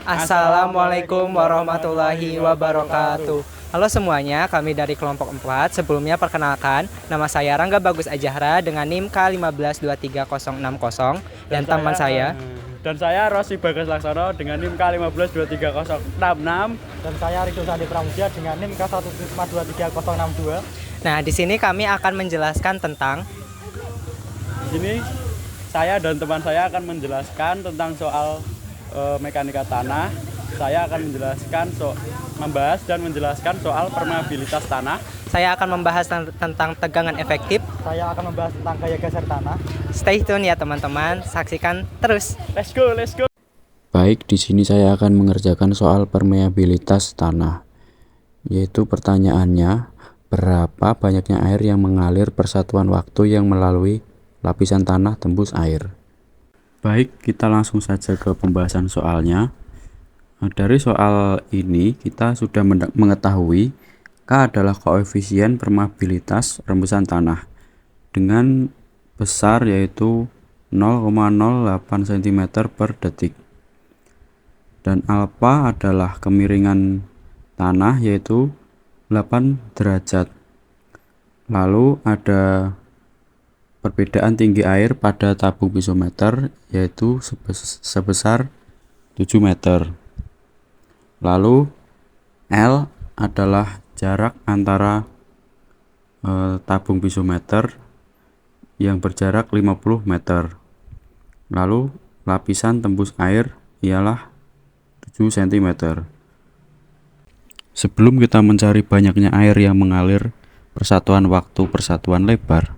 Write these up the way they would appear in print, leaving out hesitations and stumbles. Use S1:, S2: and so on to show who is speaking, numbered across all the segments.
S1: Assalamualaikum warahmatullahi wabarakatuh. Halo semuanya, kami dari kelompok 4. Sebelumnya perkenalkan, nama saya Rangga Bagus Ajahra dengan NIM K1523060 dan teman saya
S2: Dan saya Rosi Bagas Laksono dengan NIM K1523066.
S3: Dan saya Ridho Sandi Pramudia dengan NIM K1523062.
S1: Nah, di sini kami akan menjelaskan tentang
S2: Di sini saya dan teman saya akan menjelaskan tentang soal mekanika tanah. Saya akan membahas dan menjelaskan soal permeabilitas tanah.
S1: saya akan membahas tentang tegangan efektif.
S3: Saya akan membahas tentang gaya geser tanah.
S1: Stay tune ya teman-teman, saksikan terus.
S2: Let's go, let's go.
S4: Baik, di sini saya akan mengerjakan soal permeabilitas tanah. Yaitu pertanyaannya, berapa banyaknya air yang mengalir persatuan waktu yang melalui lapisan tanah tembus air? Baik, kita langsung saja ke pembahasan soalnya. Dari soal ini kita sudah mengetahui K adalah koefisien permeabilitas rembusan tanah dengan besar yaitu 0,08 cm per detik, dan alfa adalah kemiringan tanah yaitu 8 derajat. Lalu ada perbedaan tinggi air pada tabung pisometer yaitu sebesar 7 meter. Lalu L adalah jarak antara tabung pisometer yang berjarak 50 meter. Lalu lapisan tembus air ialah 7 cm. Sebelum kita mencari banyaknya air yang mengalir persatuan waktu persatuan lebar,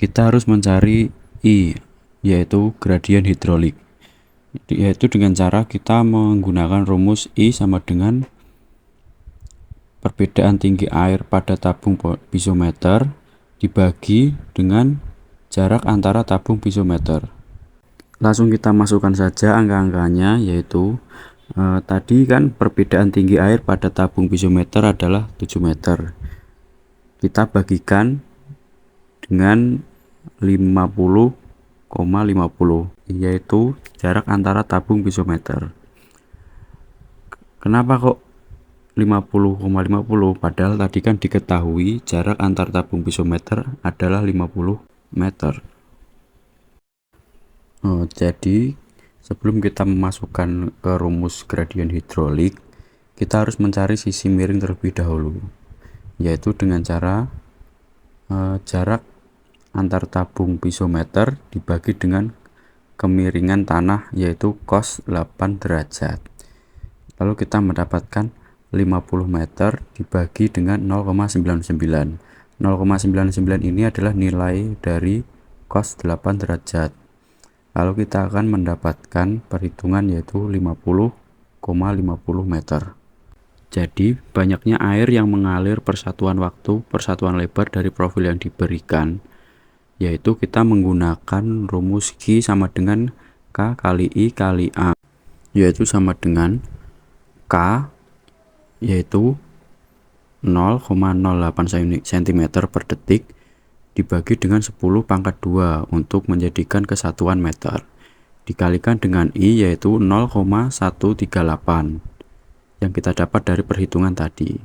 S4: kita harus mencari I, yaitu gradien hidrolik, yaitu dengan cara kita menggunakan rumus I sama dengan perbedaan tinggi air pada tabung pisometer dibagi dengan jarak antara tabung pisometer. Langsung kita masukkan saja angka-angkanya, yaitu tadi kan perbedaan tinggi air pada tabung pisometer adalah 7 meter. Kita bagikan dengan 50,50, yaitu jarak antara tabung pisometer. Kenapa kok 50,50? Padahal tadi kan diketahui jarak antar tabung pisometer adalah 50 meter. Jadi sebelum kita memasukkan ke rumus gradien hidrolik, kita harus mencari sisi miring terlebih dahulu, yaitu dengan cara jarak antar tabung pisometer dibagi dengan kemiringan tanah yaitu cos 8 derajat. Lalu kita mendapatkan 50 meter dibagi dengan 0,99. 0,99 ini adalah nilai dari cos 8 derajat. Lalu kita akan mendapatkan perhitungan yaitu 50,50 meter. Jadi banyaknya air yang mengalir persatuan waktu persatuan lebar dari profil yang diberikan, yaitu kita menggunakan rumus Q sama dengan K kali I kali A, yaitu sama dengan K yaitu 0,08 cm per detik dibagi dengan 10 pangkat 2 untuk menjadikan kesatuan meter, dikalikan dengan I yaitu 0,138 yang kita dapat dari perhitungan tadi,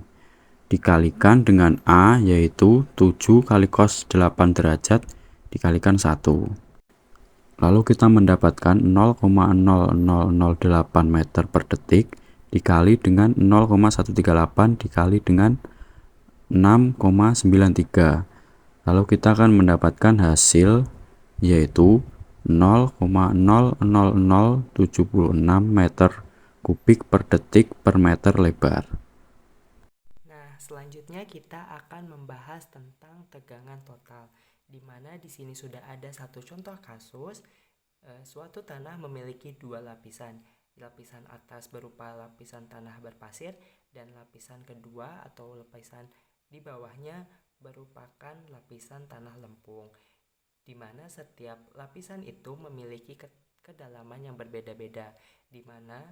S4: dikalikan dengan A yaitu 7 kali cos 8 derajat dikalikan 1. Lalu kita mendapatkan 0,0008 meter per detik dikali dengan 0,138 dikali dengan 6,93. Lalu kita akan mendapatkan hasil yaitu 0,00076 meter kubik per detik per meter lebar.
S1: Nah, selanjutnya kita akan membahas tentang tegangan total, di mana di sini sudah ada satu contoh kasus. Suatu tanah memiliki dua lapisan. Lapisan atas berupa lapisan tanah berpasir dan lapisan kedua atau lapisan di bawahnya merupakan lapisan tanah lempung, di mana setiap lapisan itu memiliki kedalaman yang berbeda-beda, di mana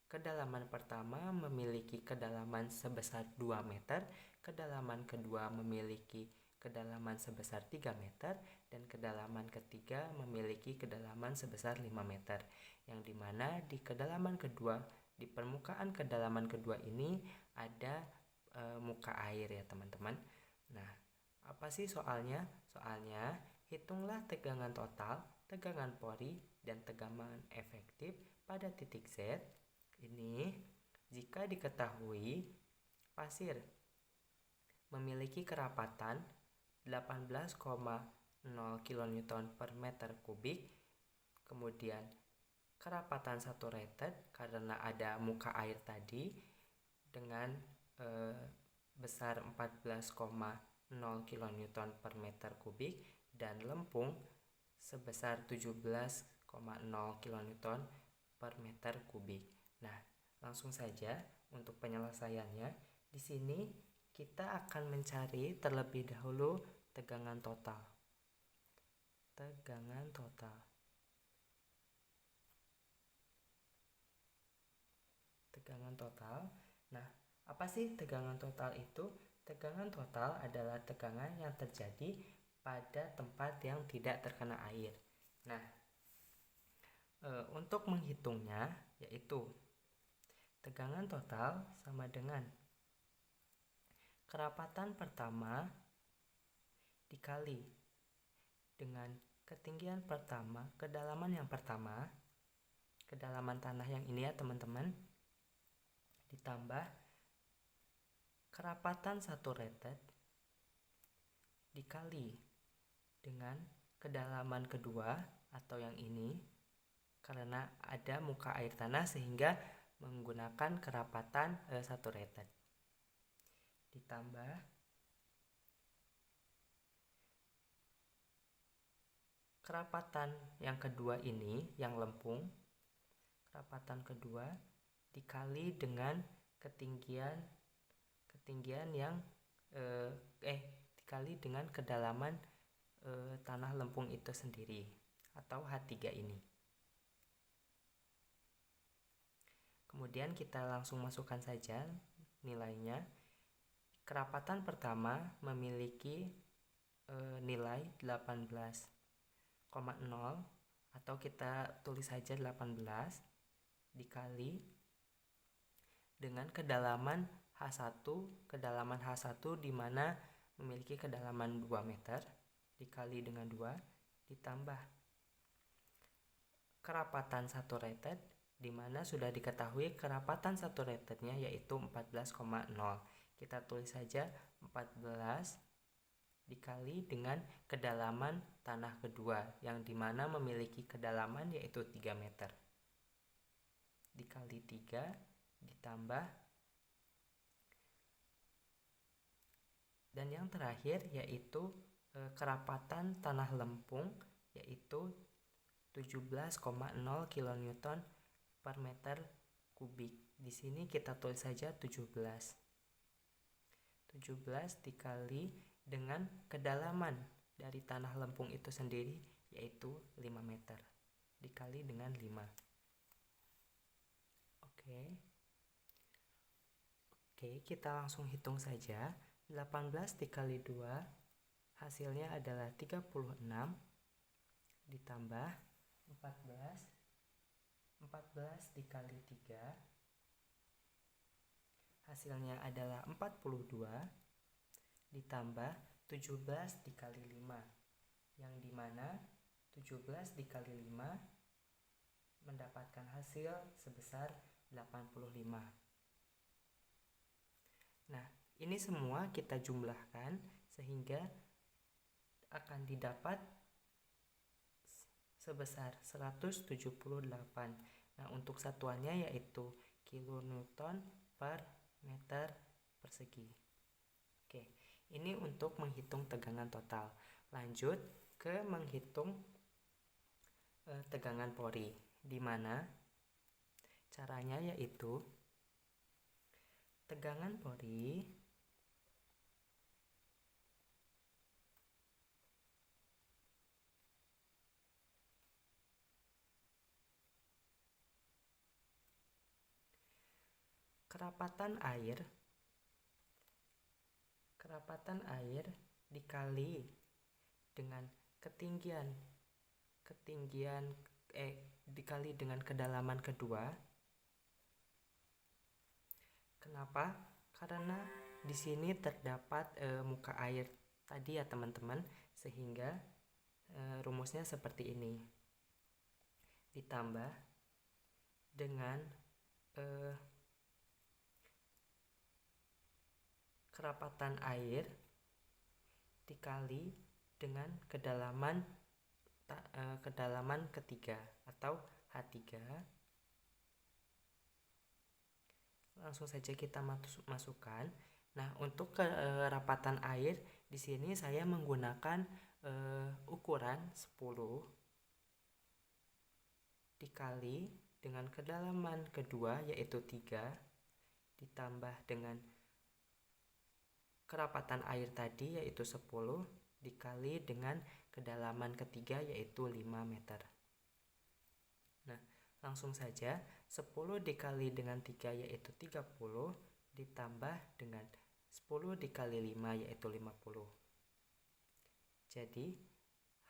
S1: kedalaman pertama memiliki kedalaman sebesar 2 meter, kedalaman kedua memiliki kedalaman sebesar 3 meter, dan kedalaman ketiga memiliki kedalaman sebesar 5 meter, yang dimana di kedalaman kedua di permukaan kedalaman kedua ini ada muka air ya teman-teman. Nah, apa sih soalnya? Soalnya hitunglah tegangan total, tegangan pori, dan tegangan efektif pada titik Z. Ini jika diketahui pasir memiliki kerapatan 18,0 kN per meter kubik, kemudian kerapatan saturated karena ada muka air tadi dengan besar 14,0 kN per meter kubik, dan lempung sebesar 17,0 kN per meter kubik. Nah, langsung saja untuk penyelesaiannya. Di sini kita akan mencari terlebih dahulu tegangan total. Tegangan total. Tegangan total. Nah, apa sih tegangan total itu? Tegangan total adalah tegangan yang terjadi pada tempat yang tidak terkena air. Nah, untuk menghitungnya yaitu tegangan total sama dengan kerapatan pertama dikali dengan ketinggian pertama, kedalaman yang pertama, kedalaman tanah yang ini ya teman-teman, ditambah kerapatan saturated dikali dengan kedalaman kedua atau yang ini, karena ada muka air tanah sehingga menggunakan kerapatan saturated, ditambah kerapatan yang kedua ini yang lempung, kerapatan kedua dikali dengan ketinggian yang dikali dengan kedalaman tanah lempung itu sendiri atau H3 ini. Kemudian kita langsung masukkan saja nilainya. Kerapatan pertama memiliki nilai 18,0 atau kita tulis saja 18 dikali dengan kedalaman H1, kedalaman H1 di mana memiliki kedalaman 2 meter dikali dengan 2 ditambah kerapatan saturated di mana sudah diketahui kerapatan saturatednya yaitu 14,0. Kita tulis saja 14 dikali dengan kedalaman tanah kedua yang dimana memiliki kedalaman yaitu 3 meter dikali 3 ditambah, dan yang terakhir yaitu kerapatan tanah lempung yaitu 17,0 kN per meter kubik. Di sini kita tulis saja 17 dikali dengan kedalaman dari tanah lempung itu sendiri yaitu 5 meter dikali dengan 5. Oke, kita langsung hitung saja. 18 dikali 2 hasilnya adalah 36 ditambah 14 dikali 3 hasilnya adalah 42 ditambah 17 dikali 5 yang dimana 17 dikali 5 mendapatkan hasil sebesar 85. Nah, ini semua kita jumlahkan sehingga akan didapat sebesar 178. Nah, untuk satuannya yaitu kilonewton per meter persegi. Oke, ini untuk menghitung tegangan total. Lanjut ke menghitung tegangan pori, di mana caranya yaitu tegangan pori kerapatan air dikali dengan dikali dengan kedalaman kedua Kenapa? Karena di sini terdapat muka air tadi ya teman-teman, sehingga rumusnya seperti ini. Ditambah dengan kerapatan air dikali dengan kedalaman ketiga atau H3. Langsung saja kita masukkan. Nah, untuk kerapatan air di sini saya menggunakan ukuran 10 dikali dengan kedalaman kedua yaitu 3 ditambah dengan kerapatan air tadi yaitu 10 dikali dengan kedalaman ketiga yaitu 5 meter. Nah, langsung saja 10 dikali dengan 3 yaitu 30 ditambah dengan 10 dikali 5 yaitu 50. Jadi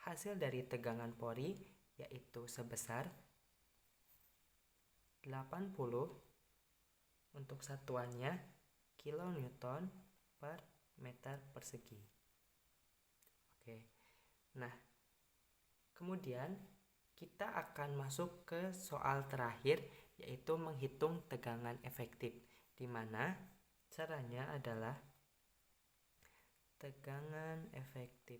S1: hasil dari tegangan pori yaitu sebesar 80 untuk satuannya kilonewton per meter persegi. Oke. Nah, kemudian kita akan masuk ke soal terakhir yaitu menghitung tegangan efektif, di mana caranya adalah tegangan efektif.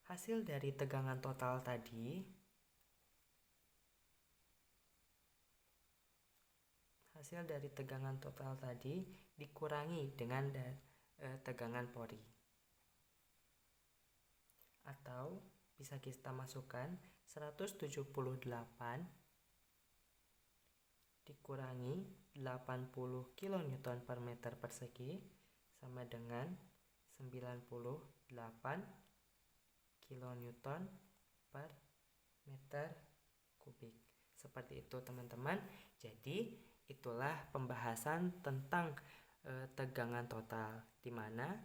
S1: Hasil dari tegangan total tadi dikurangi dengan tegangan pori, atau bisa kita masukkan 178 dikurangi 80 kN per meter persegi sama dengan 98 kilonewton per meter kubik. Seperti itu teman-teman. Jadi itulah pembahasan tentang tegangan total, di mana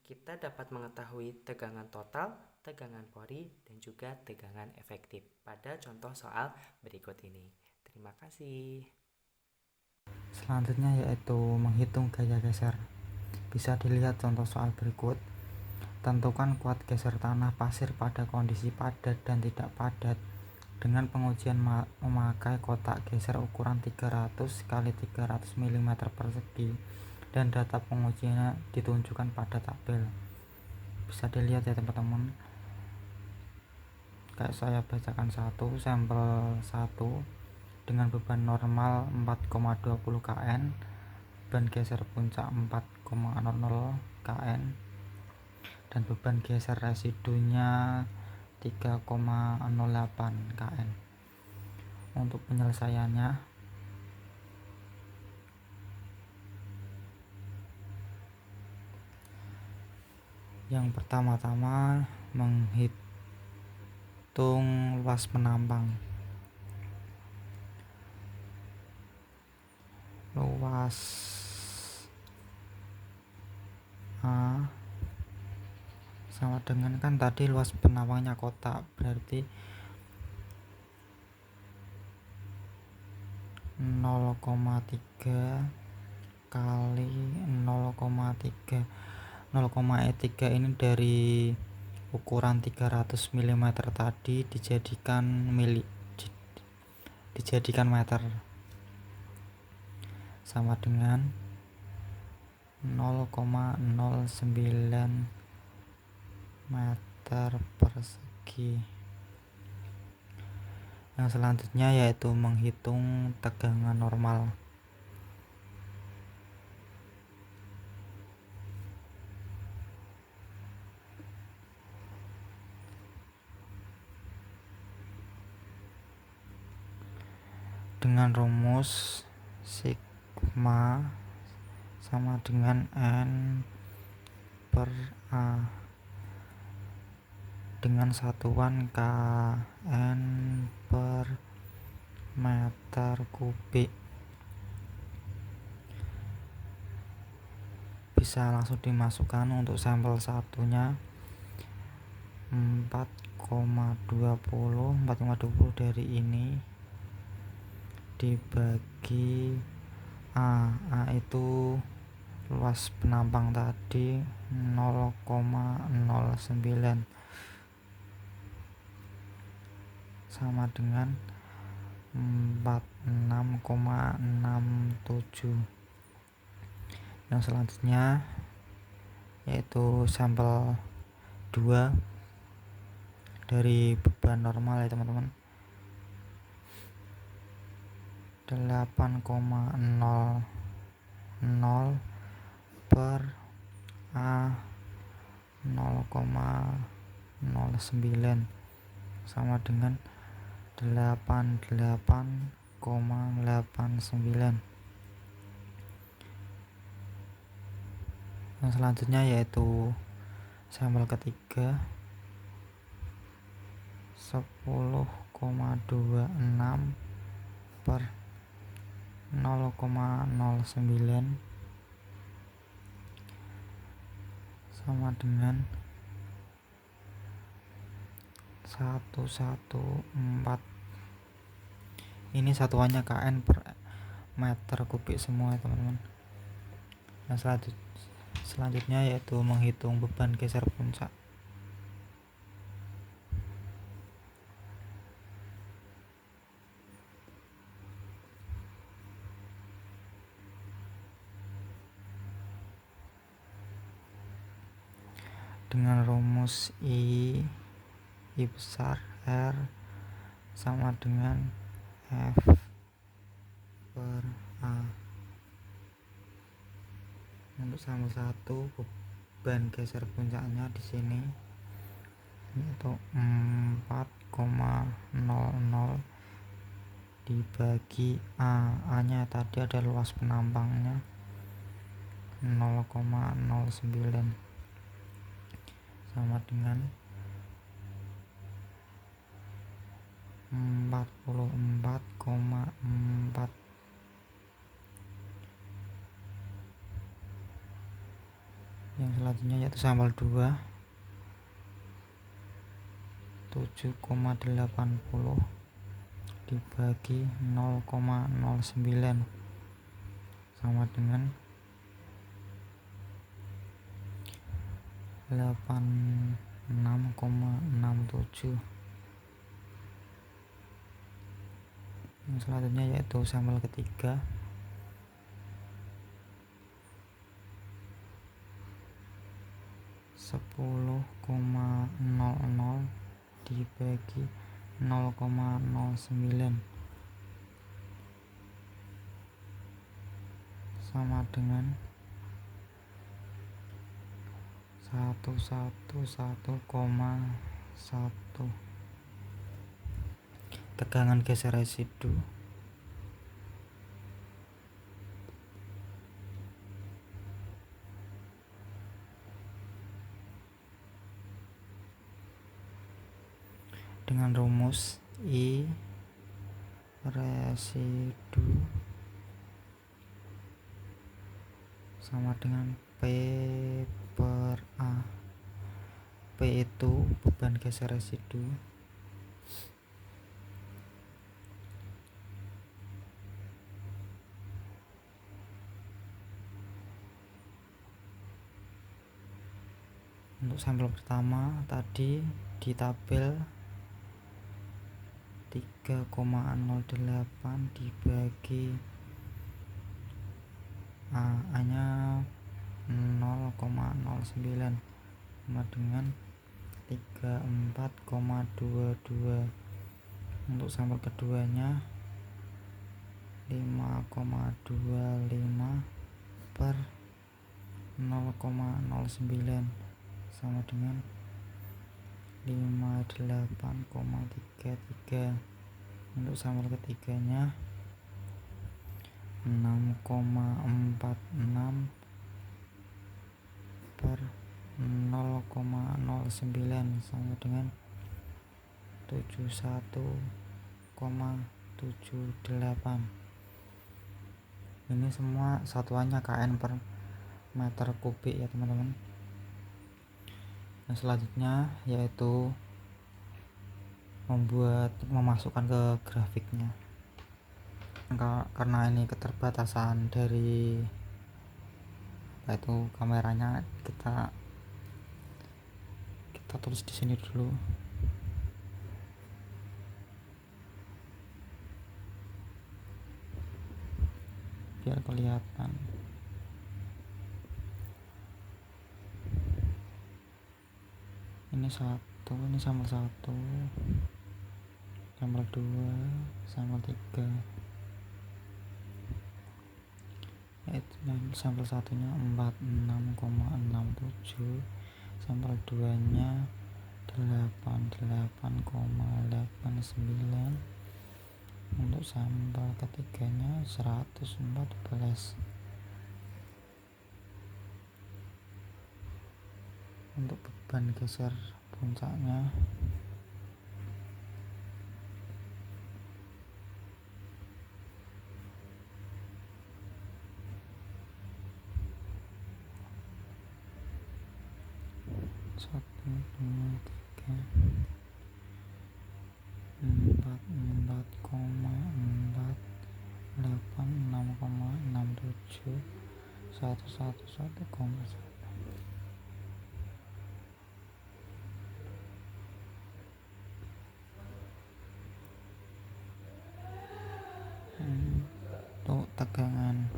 S1: kita dapat mengetahui tegangan total, tegangan pori, dan juga tegangan efektif pada contoh soal berikut ini. Terima kasih.
S3: Selanjutnya yaitu menghitung gaya geser. Bisa dilihat contoh soal berikut. Tentukan kuat geser tanah pasir pada kondisi padat dan tidak padat dengan pengujian memakai kotak geser ukuran 300 x 300 mm persegi dan data pengujiannya ditunjukkan pada tabel. Bisa dilihat ya teman-teman. Kayak saya bacakan sampel 1 dengan beban normal 4,20 kN, beban geser puncak 4,00 kN, dan beban geser residunya 3,08 kN. Untuk penyelesaiannya, yang pertama-tama menghitung luas penampang. Luas A sama dengan, kan tadi luas penampangnya kotak, berarti 0,3 kali 0,3. 0,3 ini dari ukuran 300 mm tadi dijadikan meter, sama dengan 0,09 meter persegi. Yang selanjutnya yaitu menghitung tegangan normal. Dengan rumus sigma sama dengan N per A dengan satuan kN per meter kubik. Bisa langsung dimasukkan. Untuk sampel satunya 4,20 4,20 dari ini dibagi A itu luas penampang tadi 0,09 sama dengan 46,67. Yang selanjutnya yaitu sampel 2 dari beban normal ya teman-teman, 8,00 per A 0,09 sama dengan 88,89. Yang selanjutnya yaitu sampel ketiga 10,26 per 0,09 sama dengan 114. Ini satuannya kN per meter kubik semua ya teman-teman. Yang selanjutnya yaitu menghitung beban geser puncak. Dengan rumus I besar R sama dengan F per A. Untuk sampel 1 beban geser puncaknya di sini yaitu 4,00 dibagi A nya tadi ada luas penampangnya 0,09 sama dengan 44,4. Yang selanjutnya yaitu sampel 2 7,80 dibagi 0,09 sama dengan 86,67. Yang selanjutnya yaitu sampel ketiga 10,00 dibagi 0,09 sama dengan 111,1. Tegangan geser residu dengan rumus I residu sama dengan P per A. P itu beban geser residu untuk sampel pertama tadi di tabel 3,08 dibagi A nya 0,09 sama dengan 34,22. Untuk sampel keduanya 5,25 per 0,09 sama dengan 58,33. Untuk sampel ketiganya 6,46 per 0,09 sama dengan 71,78. Ini semua satuannya kN per meter kubik ya teman-teman. Yang selanjutnya yaitu memasukkan ke grafiknya. Karena ini keterbatasan dari kameranya, kita tulis di sini dulu. Biar kelihatan. Ini sampel 1, sampel 2, sampel 3. Sampel 1-nya 46,67, sampel 2-nya 88,89, untuk sampel ketiganya 114. Untuk beban geser puncaknya satu, dua, tiga, 44,46,67, 111,1. Untuk tegangan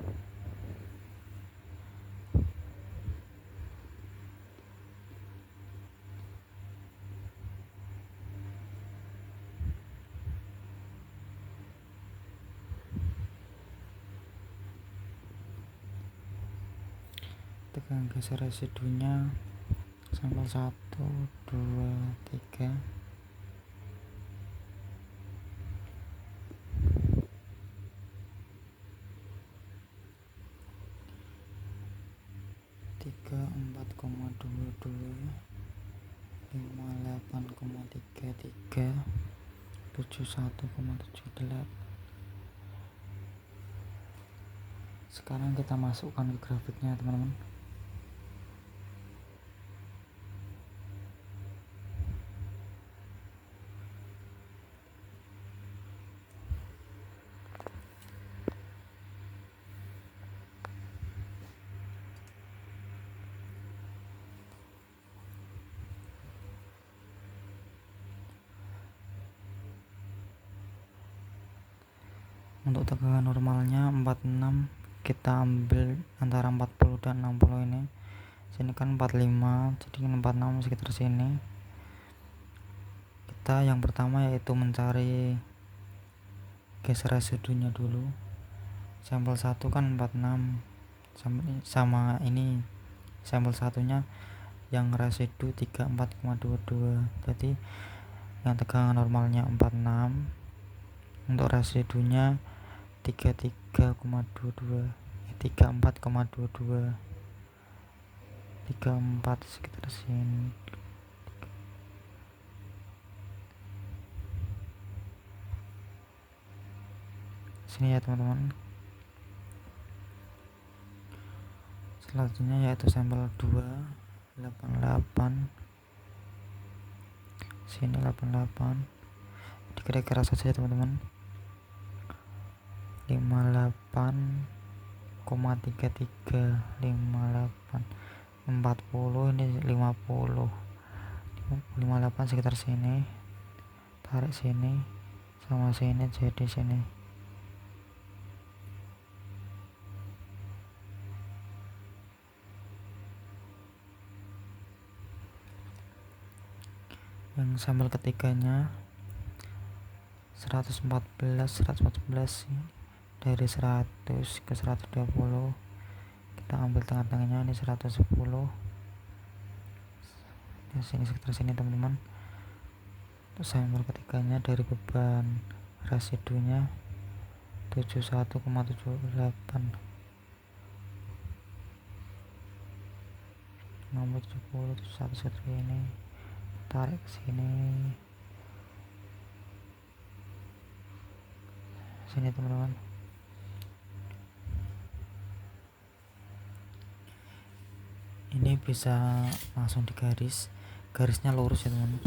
S3: geser residunya sampel 1, 2, 3, 34,22, 58,33, 71,78. Sekarang kita masukkan ke grafiknya, teman-teman. Untuk tegangan normalnya 46, kita ambil antara 40 dan 60. Ini sini kan 45, jadi 46 sekitar sini. Kita yang pertama yaitu mencari geser residunya dulu. Sampel 1 kan 46, sama ini sampel satunya yang residu 34,22. Jadi yang tegangan normalnya 46, untuk residunya 34,22, 34 sekitar sini. Sini ya teman-teman. Selanjutnya yaitu sampel 2, 88, sini 88, dikira-kira saja teman-teman. 58,33, 58, 40, ini 50, 58 sekitar sini. Tarik sini sama sini jadi sini. Yang sampel ketiganya 114 dari 100 ke 120, kita ambil tengah-tengahnya, ini 110 di sini sekitar sini teman-teman. Untuk sampel ketiganya dari beban residunya 71,78, nomor 70 satu seperti ini. Tarik ke sini teman-teman. Ini bisa langsung digaris, garisnya lurus ya teman.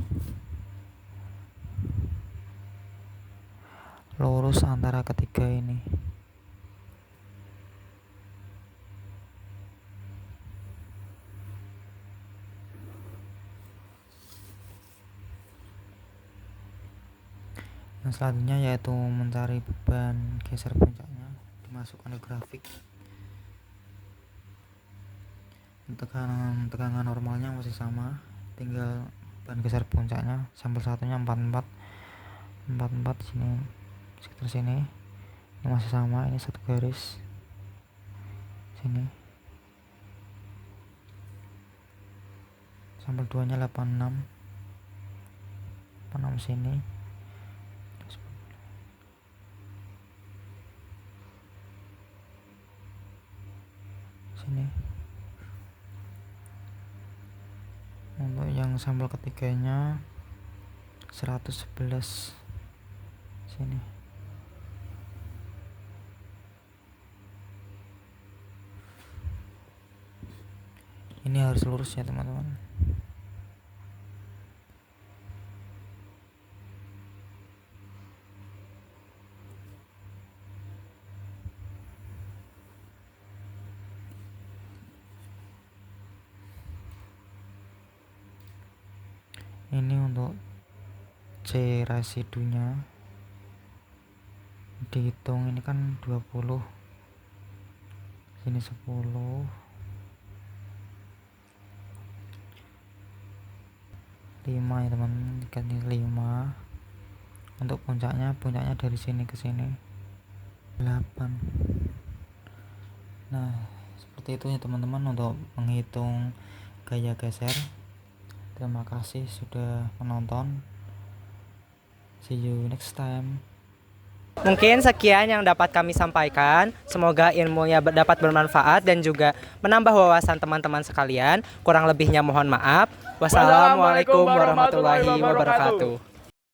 S3: lurus antara ketiga ini. Yang selanjutnya yaitu mencari beban geser puncaknya, dimasukkan ke grafik. Tegangan normalnya masih sama, tinggal beban geser puncaknya. Sampel satunya 44 sini, sekitar sini. Ini masih sama, ini satu garis sini. Sampel 2 nya 86 sini. Sini. Untuk yang sampel ketiganya 111 sini. Ini harus lurus ya teman-teman. Ini untuk C residunya dihitung, ini kan 20, sini 10, 5 ya teman, ini 5. Untuk puncaknya dari sini ke sini 8. Nah seperti itu ya teman-teman untuk menghitung gaya geser. Terima kasih sudah menonton. See you next time.
S1: Mungkin sekian yang dapat kami sampaikan. Semoga ilmunya dapat bermanfaat dan juga menambah wawasan teman-teman sekalian. Kurang lebihnya mohon maaf. Wassalamualaikum warahmatullahi wabarakatuh.